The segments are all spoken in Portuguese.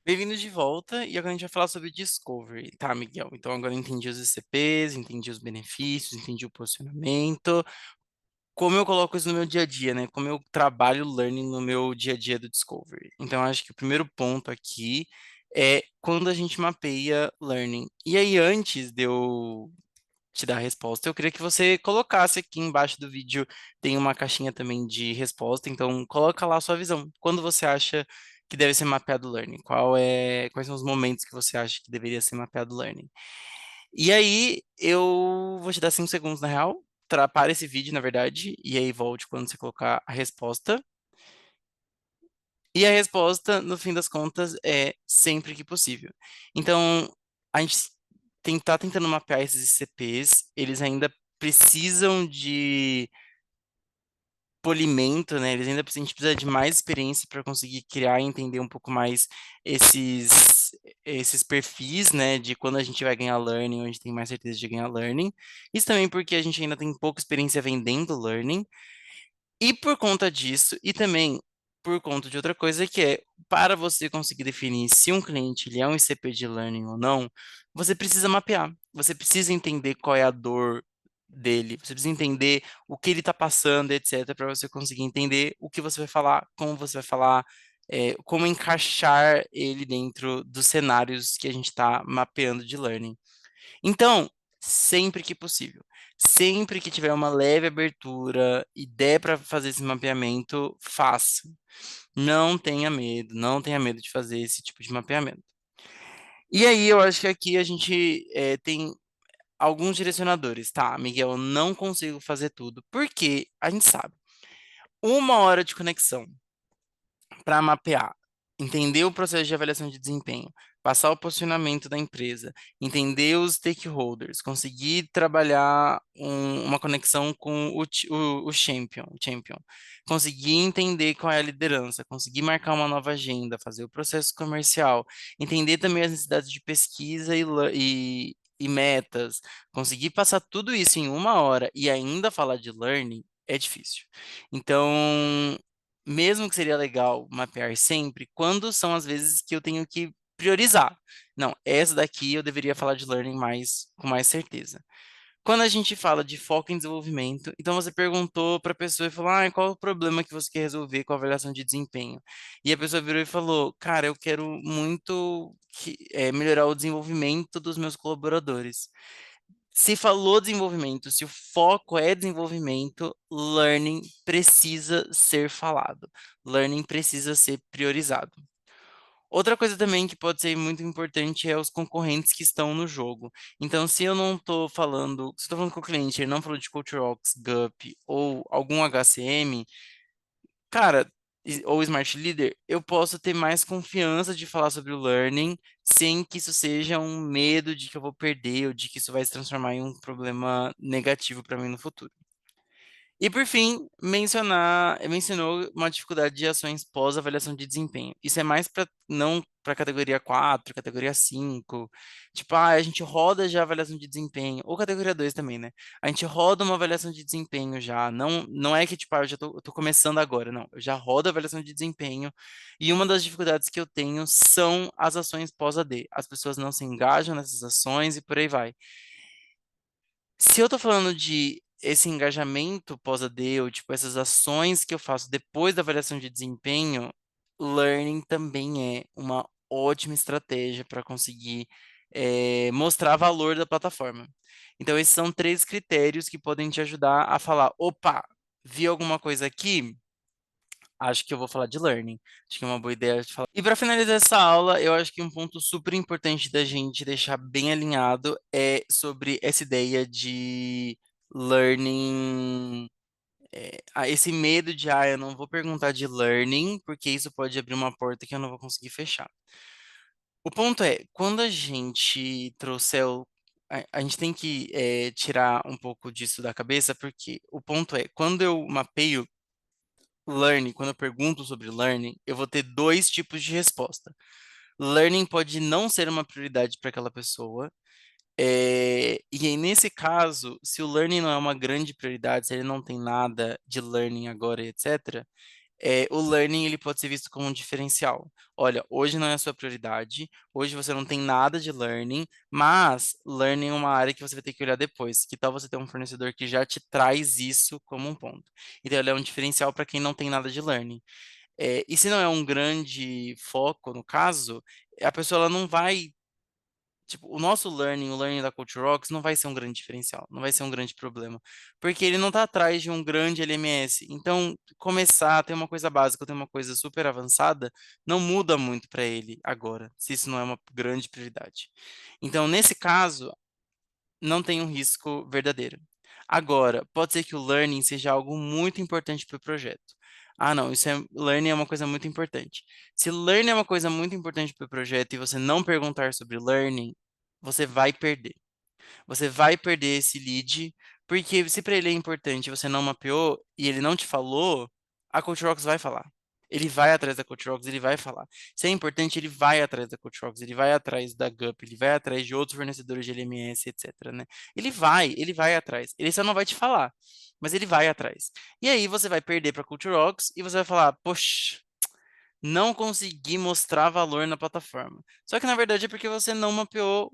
Bem-vindo de volta e agora a gente vai falar sobre Discovery, tá, Miguel? Então agora eu entendi os ICPs, entendi os benefícios, entendi o posicionamento, como eu coloco isso no meu dia a dia, né? Como eu trabalho o learning no meu dia a dia do Discovery. Então acho que o primeiro ponto aqui é quando a gente mapeia learning. E aí antes de eu te dar a resposta, eu queria que você colocasse aqui embaixo do vídeo, tem uma caixinha também de resposta, então coloca lá a sua visão. Quando você acha que deve ser mapeado o learning? Quais são os momentos que você acha que deveria ser mapeado o learning? E aí, eu vou te dar 5 segundos na real, para esse vídeo, na verdade, e aí volte quando você colocar a resposta. E a resposta, no fim das contas, é sempre que possível. Então, a gente tá tentando mapear esses ICPs, eles ainda precisam de polimento, né? A gente precisa de mais experiência para conseguir criar e entender um pouco mais esses, esses perfis, né? De quando a gente vai ganhar learning, onde tem mais certeza de ganhar learning. Isso também porque a gente ainda tem pouca experiência vendendo learning. E por conta disso, e também por conta de outra coisa que é, para você conseguir definir se um cliente ele é um ICP de learning ou não, você precisa mapear, você precisa entender qual é a dor dele, você precisa entender o que ele está passando, etc., para você conseguir entender o que você vai falar, como encaixar ele dentro dos cenários que a gente está mapeando de learning. Então, sempre que possível, sempre que tiver uma leve abertura e der para fazer esse mapeamento, faça. Não tenha medo de fazer esse tipo de mapeamento. E aí, eu acho que aqui a gente tem alguns direcionadores, tá? Miguel, eu não consigo fazer tudo, porque a gente sabe, 1 hora de conexão para mapear, entender o processo de avaliação de desempenho, passar o posicionamento da empresa, entender os stakeholders, conseguir trabalhar uma conexão com o champion, conseguir entender qual é a liderança, conseguir marcar uma nova agenda, fazer o processo comercial, entender também as necessidades de pesquisa e metas, conseguir passar tudo isso em 1 hora e ainda falar de learning é difícil. Então, mesmo que seria legal mapear sempre, quando são as vezes que eu tenho que priorizar. Não, essa daqui eu deveria falar de learning com mais certeza. Quando a gente fala de foco em desenvolvimento, então você perguntou para a pessoa e falou: qual é o problema que você quer resolver com a avaliação de desempenho? E a pessoa virou e falou: cara, eu quero muito melhorar o desenvolvimento dos meus colaboradores. Se falou desenvolvimento, se o foco é desenvolvimento, learning precisa ser falado. Learning precisa ser priorizado. Outra coisa também que pode ser muito importante é os concorrentes que estão no jogo. Então, se eu não estou falando, se eu estou falando com o cliente, ele não falou de CultureOps, Gup ou algum HCM, cara, ou Smart Leader, eu posso ter mais confiança de falar sobre o learning sem que isso seja um medo de que eu vou perder ou de que isso vai se transformar em um problema negativo para mim no futuro. E por fim, mencionou uma dificuldade de ações pós-avaliação de desempenho. Isso é mais para não para categoria 4, categoria 5. Tipo, a gente roda já a avaliação de desempenho, ou categoria 2 também, né? A gente roda uma avaliação de desempenho já. Não é que, tipo, eu tô começando agora, não. Eu já rodo a avaliação de desempenho. E uma das dificuldades que eu tenho são as ações pós-AD. As pessoas não se engajam nessas ações e por aí vai. Se eu tô falando de esse engajamento pós-AD, ou tipo, essas ações que eu faço depois da avaliação de desempenho, learning também é uma ótima estratégia para conseguir mostrar valor da plataforma. Então, esses são 3 critérios que podem te ajudar a falar: opa, vi alguma coisa aqui? Acho que eu vou falar de learning. Acho que é uma boa ideia de falar. E para finalizar essa aula, eu acho que um ponto super importante da gente deixar bem alinhado é sobre essa ideia de learning, esse medo de, eu não vou perguntar de learning, porque isso pode abrir uma porta que eu não vou conseguir fechar. O ponto é, quando a gente trouxer a gente tem que tirar um pouco disso da cabeça, porque o ponto é, quando eu mapeio learning, quando eu pergunto sobre learning, eu vou ter 2 tipos de resposta. Learning pode não ser uma prioridade para aquela pessoa. E aí, nesse caso, se o learning não é uma grande prioridade, se ele não tem nada de learning agora, etc., o learning ele pode ser visto como um diferencial. Olha, hoje não é a sua prioridade, hoje você não tem nada de learning, mas learning é uma área que você vai ter que olhar depois. Que tal você ter um fornecedor que já te traz isso como um ponto? Então, ele é um diferencial para quem não tem nada de learning. E se não é um grande foco, no caso, a pessoa ela não vai. Tipo, o learning da Coach Rocks não vai ser um grande diferencial, não vai ser um grande problema, porque ele não está atrás de um grande LMS. Então, começar a ter uma coisa básica, ter uma coisa super avançada, não muda muito para ele agora, se isso não é uma grande prioridade. Então, nesse caso, não tem um risco verdadeiro. Agora, pode ser que o learning seja algo muito importante para o projeto. Ah, não, learning é uma coisa muito importante. Se learning é uma coisa muito importante para o projeto e você não perguntar sobre learning, você vai perder. Você vai perder esse lead, porque se para ele é importante e você não mapeou e ele não te falou, a Coach Rocks vai falar. Ele vai atrás da Coach Rocks, ele vai falar. Se é importante, ele vai atrás da Coach Rocks, ele vai atrás da Gup, ele vai atrás de outros fornecedores de LMS, etc, né? Ele vai atrás. Ele só não vai te falar, mas ele vai atrás. E aí você vai perder para Coach Rocks e você vai falar, poxa, não consegui mostrar valor na plataforma. Só que na verdade é porque você não mapeou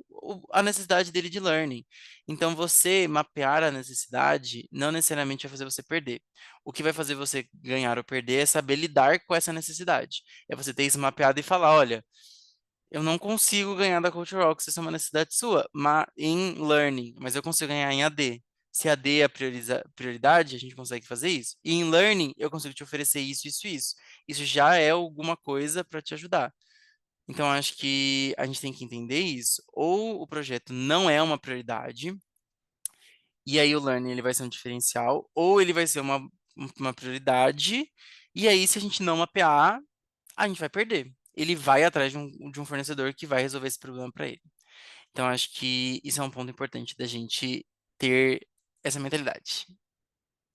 a necessidade dele de learning. Então você mapear a necessidade não necessariamente vai fazer você perder. O que vai fazer você ganhar ou perder é saber lidar com essa necessidade. É você ter isso mapeado e falar, olha, eu não consigo ganhar da Culture Rocks, isso é uma necessidade sua, em learning, mas eu consigo ganhar em AD. Se AD é a prioridade, a gente consegue fazer isso. E em learning, eu consigo te oferecer isso, isso, isso. Isso já é alguma coisa para te ajudar. Então, acho que a gente tem que entender isso. Ou o projeto não é uma prioridade, e aí o learning ele vai ser um diferencial, ou ele vai ser uma prioridade, e aí se a gente não mapear, a gente vai perder. Ele vai atrás de um fornecedor que vai resolver esse problema para ele. Então, acho que isso é um ponto importante da gente ter essa mentalidade.